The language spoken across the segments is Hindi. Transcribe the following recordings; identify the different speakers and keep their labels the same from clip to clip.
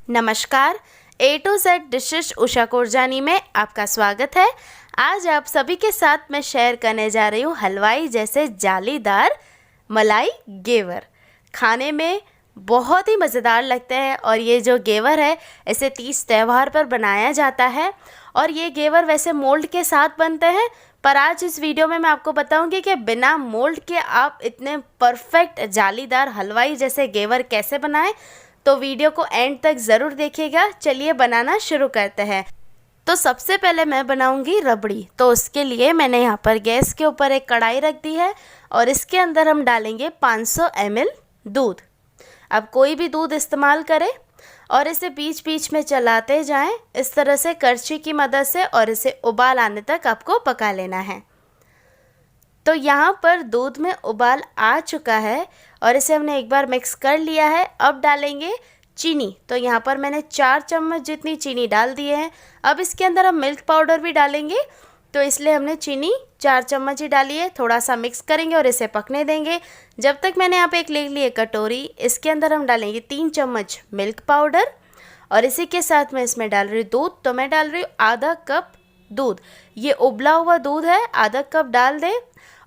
Speaker 1: नमस्कार। ए to Z dishes Usha Korjani में आपका स्वागत है। आज आप सभी के साथ मैं शेयर करने जा रही हूँ हलवाई जैसे जालीदार मलाई घेवर। खाने में बहुत ही मज़ेदार लगते हैं और ये जो घेवर है इसे तीज त्यौहार पर बनाया जाता है और ये घेवर वैसे मोल्ड के साथ बनते हैं, पर आज इस वीडियो में मैं आपको बताऊंगी कि बिना मोल्ड के आप इतने परफेक्ट जालीदार हलवाई जैसे घेवर कैसे बनाएं। तो वीडियो को एंड तक ज़रूर देखिएगा। चलिए बनाना शुरू करते हैं। तो सबसे पहले मैं बनाऊंगी रबड़ी। तो उसके लिए मैंने यहाँ पर गैस के ऊपर एक कढ़ाई रख दी है और इसके अंदर हम डालेंगे 500 ml दूध। अब कोई भी दूध इस्तेमाल करें और इसे बीच बीच में चलाते जाएं इस तरह से करछी की मदद से, और इसे उबाल आने तक आपको पका लेना है। तो यहाँ पर दूध में उबाल आ चुका है और इसे हमने एक बार मिक्स कर लिया है। अब डालेंगे चीनी। तो यहाँ पर मैंने 4 चम्मच जितनी चीनी डाल दी है। अब इसके अंदर हम मिल्क पाउडर भी डालेंगे, तो इसलिए हमने चीनी 4 चम्मच ही डाली है। थोड़ा सा मिक्स करेंगे और इसे पकने देंगे जब तक। मैंने यहाँ पे एक ले ली है कटोरी, इसके अंदर हम डालेंगे 3 चम्मच मिल्क पाउडर और इसी के साथ मैं इसमें डाल रही हूँ दूध। तो मैं डाल रही हूँ आधा कप दूध। ये उबला हुआ दूध है, आधा कप डाल दें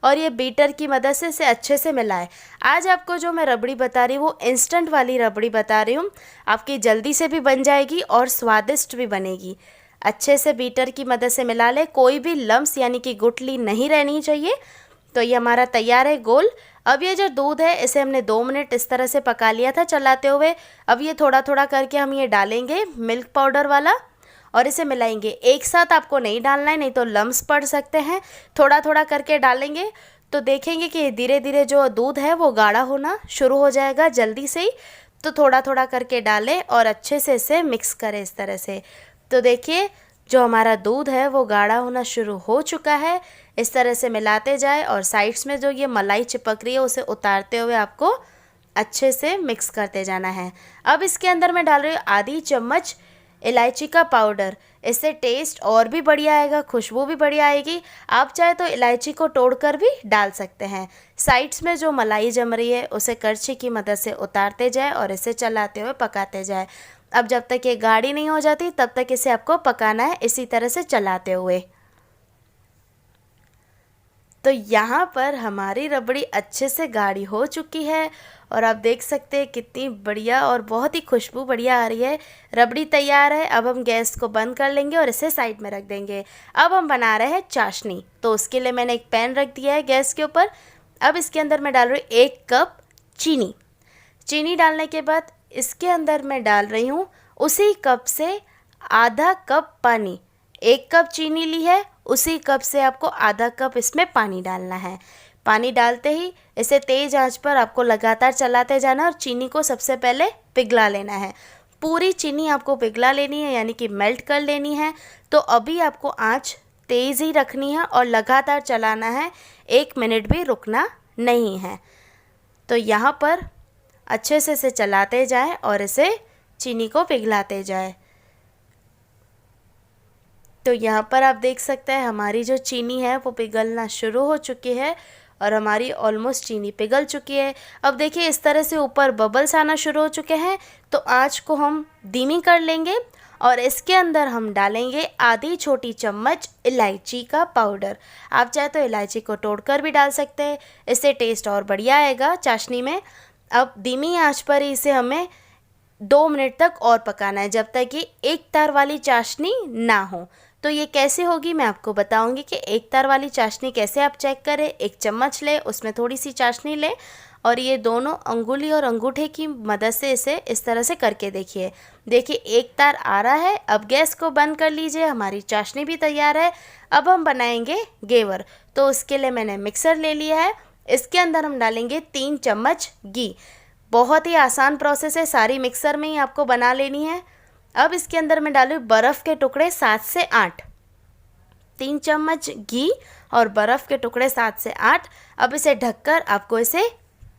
Speaker 1: और ये बीटर की मदद से इसे अच्छे से मिलाएं। आज आपको जो मैं रबड़ी बता रही हूँ वो इंस्टेंट वाली रबड़ी बता रही हूँ। आपकी जल्दी से भी बन जाएगी और स्वादिष्ट भी बनेगी। अच्छे से बीटर की मदद से मिला लें, कोई भी लम्स यानी कि गुठली नहीं रहनी चाहिए। तो ये हमारा तैयार है गोल। अब ये जो दूध है इसे हमने 2 मिनट इस तरह से पका लिया था चलाते हुए। अब ये थोड़ा थोड़ा करके हम ये डालेंगे मिल्क पाउडर वाला और इसे मिलाएंगे। एक साथ आपको नहीं डालना है, नहीं तो लम्स पड़ सकते हैं। थोड़ा थोड़ा करके डालेंगे तो देखेंगे कि धीरे धीरे जो दूध है वो गाढ़ा होना शुरू हो जाएगा जल्दी से ही। तो थोड़ा थोड़ा करके डालें और अच्छे से इसे मिक्स करें इस तरह से। तो देखिए जो हमारा दूध है वो गाढ़ा होना शुरू हो चुका है। इस तरह से मिलाते जाए और साइड्स में जो ये मलाई चिपक रही है उसे उतारते हुए आपको अच्छे से मिक्स करते जाना है। अब इसके अंदर मैं डाल रही हूँ आधी चम्मच इलायची का पाउडर। इससे टेस्ट और भी बढ़िया आएगा, खुशबू भी बढ़िया आएगी। आप चाहे तो इलायची को तोड़कर भी डाल सकते हैं। साइड्स में जो मलाई जम रही है उसे करछी की मदद से उतारते जाए और इसे चलाते हुए पकाते जाए। अब जब तक ये गाढ़ी नहीं हो जाती तब तक इसे आपको पकाना है इसी तरह से चलाते हुए। तो यहाँ पर हमारी रबड़ी अच्छे से गाढ़ी हो चुकी है और आप देख सकते हैं कितनी बढ़िया और बहुत ही खुशबू बढ़िया आ रही है। रबड़ी तैयार है। अब हम गैस को बंद कर लेंगे और इसे साइड में रख देंगे। अब हम बना रहे हैं चाशनी। तो उसके लिए मैंने एक पैन रख दिया है गैस के ऊपर। अब इसके अंदर मैं डाल रही हूँ 1 कप चीनी। चीनी डालने के बाद इसके अंदर मैं डाल रही हूँ उसी कप से आधा कप पानी। 1 कप चीनी ली है, उसी कप से आपको आधा कप इसमें पानी डालना है। पानी डालते ही इसे तेज़ आंच पर आपको लगातार चलाते जाना और चीनी को सबसे पहले पिघला लेना है। पूरी चीनी आपको पिघला लेनी है यानी कि मेल्ट कर लेनी है। तो अभी आपको आंच तेज़ ही रखनी है और लगातार चलाना है, 1 मिनट भी रुकना नहीं है। तो यहाँ पर अच्छे से इसे चलाते जाएं और इसे चीनी को पिघलाते जाएं। तो यहाँ पर आप देख सकते हैं हमारी जो चीनी है वो पिघलना शुरू हो चुकी है और हमारी ऑलमोस्ट चीनी पिघल चुकी है। अब देखिए इस तरह से ऊपर बबल्स आना शुरू हो चुके हैं। तो आँच को हम धीमी कर लेंगे और इसके अंदर हम डालेंगे आधी छोटी चम्मच इलायची का पाउडर। आप चाहे तो इलायची को तोड़कर भी डाल सकते हैं, इससे टेस्ट और बढ़िया आएगा चाशनी में। अब धीमी आंच पर ही इसे हमें 2 मिनट तक और पकाना है जब तक कि एक तार वाली चाशनी ना हो। तो ये कैसे होगी मैं आपको बताऊंगी कि एक तार वाली चाशनी कैसे आप चेक करें। 1 चम्मच ले, उसमें थोड़ी सी चाशनी ले और ये दोनों अंगुली और अंगूठे की मदद से इसे इस तरह से करके देखिए। देखिए एक तार आ रहा है। अब गैस को बंद कर लीजिए, हमारी चाशनी भी तैयार है। अब हम बनाएंगे घेवर। तो उसके लिए मैंने मिक्सर ले लिया है। इसके अंदर हम डालेंगे 3 चम्मच घी। बहुत ही आसान प्रोसेस है, सारी मिक्सर में ही आपको बना लेनी है। अब इसके अंदर मैं डालूँ बर्फ़ के टुकड़े 7 से 8। 3 चम्मच घी और बर्फ़ के टुकड़े 7 से 8। अब इसे ढककर आपको इसे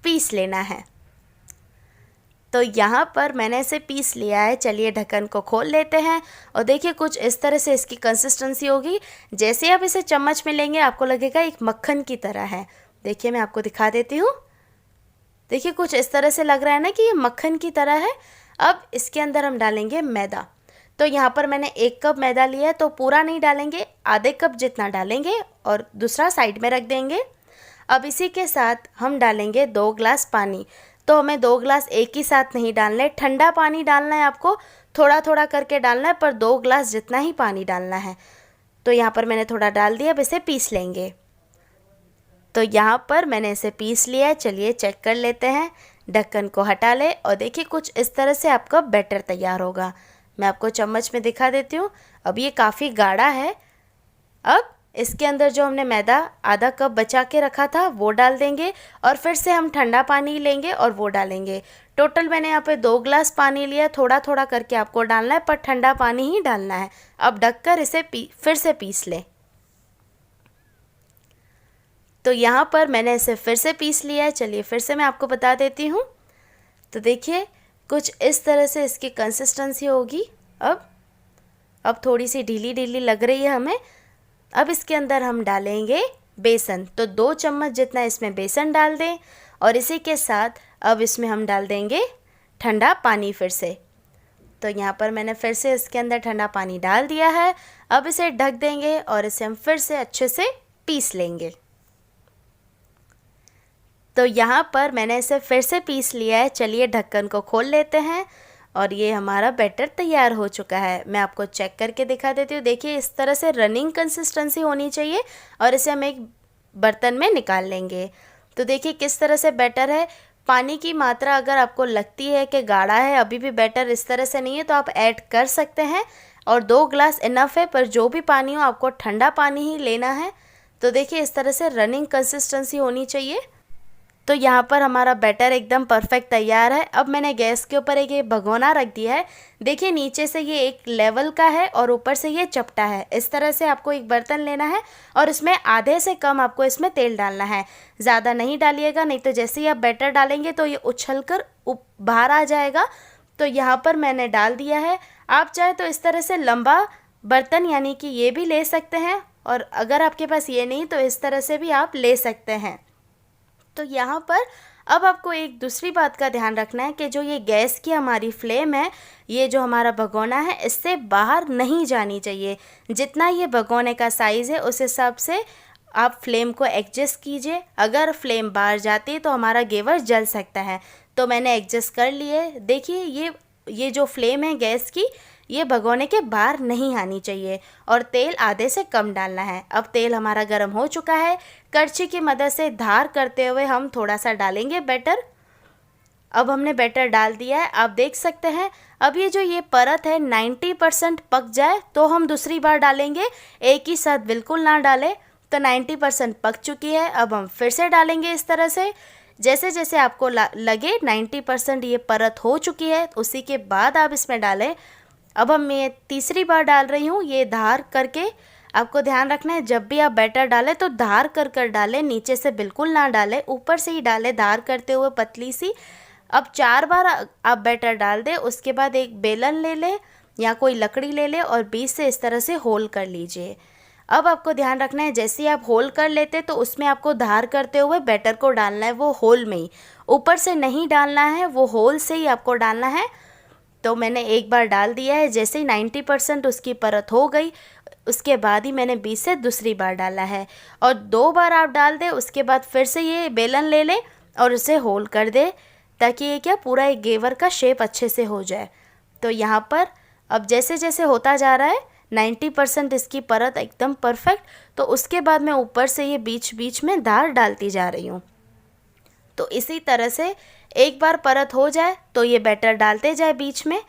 Speaker 1: पीस लेना है। तो यहाँ पर मैंने इसे पीस लिया है। चलिए ढक्कन को खोल लेते हैं और देखिए कुछ इस तरह से इसकी कंसिस्टेंसी होगी। जैसे आप इसे चम्मच में लेंगे आपको लगेगा एक मक्खन की तरह है। देखिए मैं आपको दिखा देती हूँ। देखिए कुछ इस तरह से लग रहा है ना कि ये मक्खन की तरह है। अब इसके अंदर हम डालेंगे मैदा। तो यहाँ पर मैंने 1 कप मैदा लिया है, तो पूरा नहीं डालेंगे, आधे कप जितना डालेंगे और दूसरा साइड में रख देंगे। अब इसी के साथ हम डालेंगे 2 ग्लास पानी। तो हमें 2 ग्लास एक ही साथ नहीं डालना है, ठंडा पानी डालना है आपको, थोड़ा थोड़ा करके डालना है, पर 2 ग्लास जितना ही पानी डालना है। तो यहाँ पर मैंने थोड़ा डाल दिया, अब इसे पीस लेंगे। तो यहाँ पर मैंने इसे पीस लिया है, चलिए चेक कर लेते हैं। ढक्कन को हटा ले और देखिए कुछ इस तरह से आपका बैटर तैयार होगा। मैं आपको चम्मच में दिखा देती हूँ। अब ये काफ़ी गाढ़ा है। अब इसके अंदर जो हमने मैदा आधा कप बचा के रखा था वो डाल देंगे और फिर से हम ठंडा पानी लेंगे और वो डालेंगे। टोटल मैंने यहाँ पे 2 ग्लास पानी लिया, थोड़ा थोड़ा करके आपको डालना है, पर ठंडा पानी ही डालना है। अब ढककर इसे फिर से पीस लें। तो यहाँ पर मैंने इसे फिर से पीस लिया है, चलिए फिर से मैं आपको बता देती हूँ। तो देखिए कुछ इस तरह से इसकी कंसिस्टेंसी होगी। अब थोड़ी सी ढीली ढीली लग रही है हमें। अब इसके अंदर हम डालेंगे बेसन। तो 2 चम्मच जितना इसमें बेसन डाल दें और इसी के साथ अब इसमें हम डाल देंगे ठंडा पानी फिर से। तो यहाँ पर मैंने फिर से इसके अंदर ठंडा पानी डाल दिया है। अब इसे ढक देंगे और इसे हम फिर से अच्छे से पीस लेंगे। तो यहाँ पर मैंने इसे फिर से पीस लिया है, चलिए ढक्कन को खोल लेते हैं और ये हमारा बैटर तैयार हो चुका है। मैं आपको चेक करके दिखा देती हूँ। देखिए इस तरह से रनिंग कंसिस्टेंसी होनी चाहिए और इसे हम एक बर्तन में निकाल लेंगे। तो देखिए किस तरह से बैटर है। पानी की मात्रा अगर आपको लगती है कि गाढ़ा है, अभी भी बैटर इस तरह से नहीं है, तो आप ऐड कर सकते हैं और 2 ग्लास इनफ है, पर जो भी पानी हो आपको ठंडा पानी ही लेना है। तो देखिए इस तरह से रनिंग कंसिस्टेंसी होनी चाहिए। तो यहाँ पर हमारा बैटर एकदम परफेक्ट तैयार है। अब मैंने गैस के ऊपर एक ये भगोना रख दिया है। देखिए नीचे से ये एक लेवल का है और ऊपर से ये चपटा है। इस तरह से आपको एक बर्तन लेना है और इसमें आधे से कम आपको इसमें तेल डालना है। ज़्यादा नहीं डालिएगा, नहीं तो जैसे ही आप बैटर डालेंगे तो ये उछल कर बाहर आ जाएगा। तो यहाँ पर मैंने डाल दिया है। आप चाहे तो इस तरह से लंबा बर्तन यानी कि ये भी ले सकते हैं, और अगर आपके पास ये नहीं तो इस तरह से भी आप ले सकते हैं। तो यहाँ पर अब आपको एक दूसरी बात का ध्यान रखना है कि जो ये गैस की हमारी फ्लेम है, ये जो हमारा भगोना है, इससे बाहर नहीं जानी चाहिए। जितना ये भगोने का साइज़ है उस हिसाब से आप फ्लेम को एडजस्ट कीजिए। अगर फ्लेम बाहर जाती है तो हमारा घेवर जल सकता है। तो मैंने एडजस्ट कर लिए। देखिए ये जो फ्लेम है गैस की, ये भगोने के बाहर नहीं आनी चाहिए और तेल आधे से कम डालना है। अब तेल हमारा गर्म हो चुका है। करछी की मदद से धार करते हुए हम थोड़ा सा डालेंगे बैटर। अब हमने बैटर डाल दिया है, आप देख सकते हैं। अब ये जो ये परत है 90% पक जाए तो हम दूसरी बार डालेंगे, एक ही साथ बिल्कुल ना डालें। तो 90% पक चुकी है। अब हम फिर से डालेंगे इस तरह से। जैसे जैसे आपको लगे 90% ये परत हो चुकी है, उसी के बाद आप इसमें डालें। अब हम ये तीसरी बार डाल रही हूँ, ये धार करके। आपको ध्यान रखना है जब भी आप बैटर डालें तो धार कर कर डालें, नीचे से बिल्कुल ना डालें, ऊपर से ही डालें धार करते हुए पतली सी। अब 4 बार आप बैटर डाल दें, उसके बाद एक बेलन ले लें या कोई लकड़ी ले लें और बीच से इस तरह से होल कर लीजिए। अब आपको ध्यान रखना है जैसे ही आप होल कर लेते तो उसमें आपको धार करते हुए बैटर को डालना है, वो होल में ही, ऊपर से नहीं डालना है, वो होल से ही आपको डालना है। तो मैंने एक बार डाल दिया है। जैसे ही 90% उसकी परत हो गई, उसके बाद ही मैंने बीच से दूसरी बार डाला है। और 2 बार आप डाल दें, उसके बाद फिर से ये बेलन ले लें और उसे होल कर दें, ताकि ये क्या पूरा एक घेवर का शेप अच्छे से हो जाए। तो यहाँ पर अब जैसे जैसे होता जा रहा है 90% इसकी परत एकदम परफेक्ट, तो उसके बाद मैं ऊपर से ये बीच बीच में धार डालती जा रही हूँ। तो इसी तरह से एक बार परत हो जाए तो ये बैटर डालते जाए बीच में।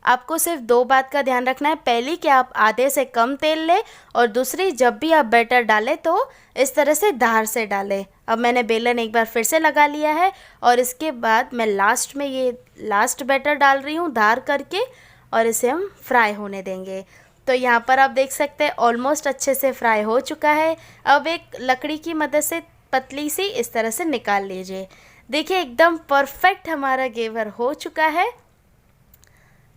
Speaker 1: आपको सिर्फ 2 बात का ध्यान रखना है। पहली कि आप आधे से कम तेल लें, और दूसरी जब भी आप बैटर डालें तो इस तरह से धार से डालें। अब मैंने बेलन एक बार फिर से लगा लिया है और इसके बाद मैं लास्ट में ये लास्ट बैटर डाल रही हूँ धार करके, और इसे हम फ्राई होने देंगे। तो यहाँ पर आप देख सकते हैं ऑलमोस्ट अच्छे से फ्राई हो चुका है। अब एक लकड़ी की मदद से पतली सी इस तरह से निकाल लीजिए। देखिए एकदम परफेक्ट हमारा घेवर हो चुका है।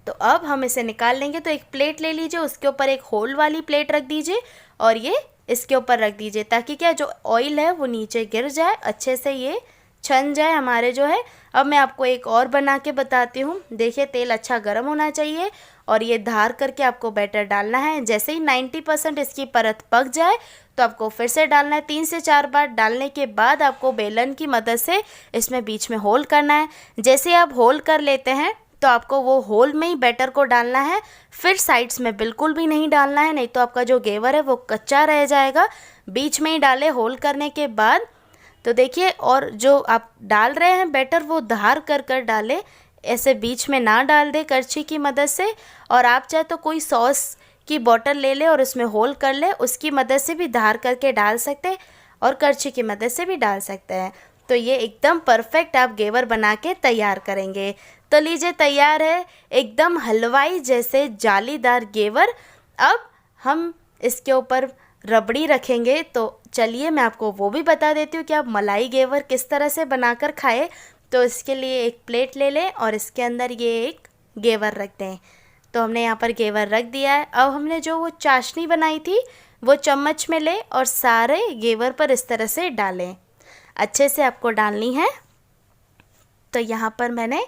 Speaker 1: तो अब हम इसे निकाल लेंगे। तो एक प्लेट ले लीजिए, उसके ऊपर एक होल वाली प्लेट रख दीजिए और ये इसके ऊपर रख दीजिए, ताकि क्या जो ऑयल है वो नीचे गिर जाए, अच्छे से ये छन जाए हमारे जो है। अब मैं आपको एक और बना के बताती हूँ। देखिए तेल अच्छा गर्म होना चाहिए और ये धार करके आपको बैटर डालना है। जैसे ही 90% इसकी परत पक जाए तो आपको फिर से डालना है। 3 से 4 बार डालने के बाद आपको बेलन की मदद से इसमें बीच में होल करना है। जैसे आप होल कर लेते हैं तो आपको वो होल में ही बैटर को डालना है, फिर साइड्स में बिल्कुल भी नहीं डालना है, नहीं तो आपका जो घेवर है वो कच्चा रह जाएगा। बीच में ही डालें होल करने के बाद। तो देखिए, और जो आप डाल रहे हैं बैटर वो धार कर कर डालें, ऐसे बीच में ना डाल दे करछी की मदद से। और आप चाहे तो कोई सॉस की बॉटल ले ले और उसमें होल कर ले, उसकी मदद से भी धार करके डाल सकते हैं और करछी की मदद से भी डाल सकते हैं। तो ये एकदम परफेक्ट आप घेवर बना के तैयार करेंगे। तो लीजिए तैयार है एकदम हलवाई जैसे जालीदार घेवर। अब हम इसके ऊपर रबड़ी रखेंगे। तो चलिए मैं आपको वो भी बता देती हूँ कि आप मलाई घेवर किस तरह से बनाकर खाएं। तो इसके लिए एक प्लेट ले लें और इसके अंदर ये एक घेवर रख दें। तो हमने यहाँ पर घेवर रख दिया है। अब हमने जो वो चाशनी बनाई थी वो चम्मच में ले और सारे घेवर पर इस तरह से डालें। अच्छे से आपको डालनी है। तो यहाँ पर मैंने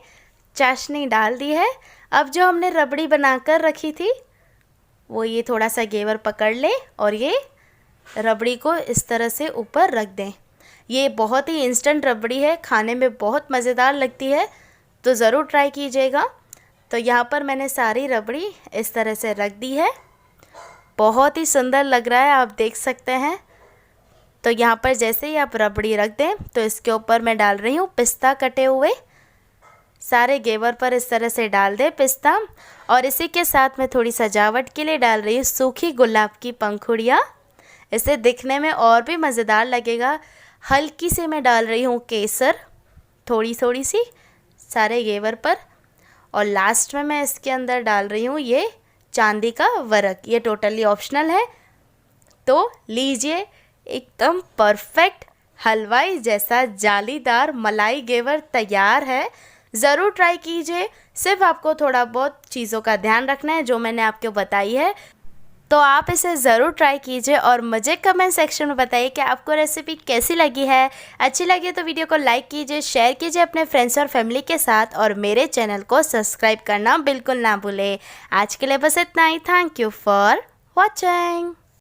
Speaker 1: चाशनी डाल दी है। अब जो हमने रबड़ी बनाकर रखी थी वो ये थोड़ा सा घेवर पकड़ ले और ये रबड़ी को इस तरह से ऊपर रख दें। ये बहुत ही इंस्टेंट रबड़ी है, खाने में बहुत मज़ेदार लगती है, तो ज़रूर ट्राई कीजिएगा। तो यहाँ पर मैंने सारी रबड़ी इस तरह से रख दी है। बहुत ही सुंदर लग रहा है, आप देख सकते हैं। तो यहाँ पर जैसे ही आप रबड़ी रख दें तो इसके ऊपर मैं डाल रही हूँ पिस्ता कटे हुए। सारे घेवर पर इस तरह से डाल दें पिस्ता। और इसी के साथ मैं थोड़ी सजावट के लिए डाल रही हूँ सूखी गुलाब की पंखुड़ियाँ। इसे दिखने में और भी मज़ेदार लगेगा। हल्की से मैं डाल रही हूँ केसर, थोड़ी थोड़ी सी सारे घेवर पर। और लास्ट में मैं इसके अंदर डाल रही हूँ ये चांदी का वर्क। ये टोटली ऑप्शनल है। तो लीजिए एकदम परफेक्ट हलवाई जैसा जालीदार मलाई घेवर तैयार है। ज़रूर ट्राई कीजिए। सिर्फ आपको थोड़ा बहुत चीज़ों का ध्यान रखना है जो मैंने आपको बताई है। तो आप इसे ज़रूर ट्राई कीजिए और मुझे कमेंट सेक्शन में बताइए कि आपको रेसिपी कैसी लगी है। अच्छी लगी तो वीडियो को लाइक कीजिए, शेयर कीजिए अपने फ्रेंड्स और फैमिली के साथ और मेरे चैनल को सब्सक्राइब करना बिल्कुल ना भूलें। आज के लिए बस इतना ही। Thank you for watching.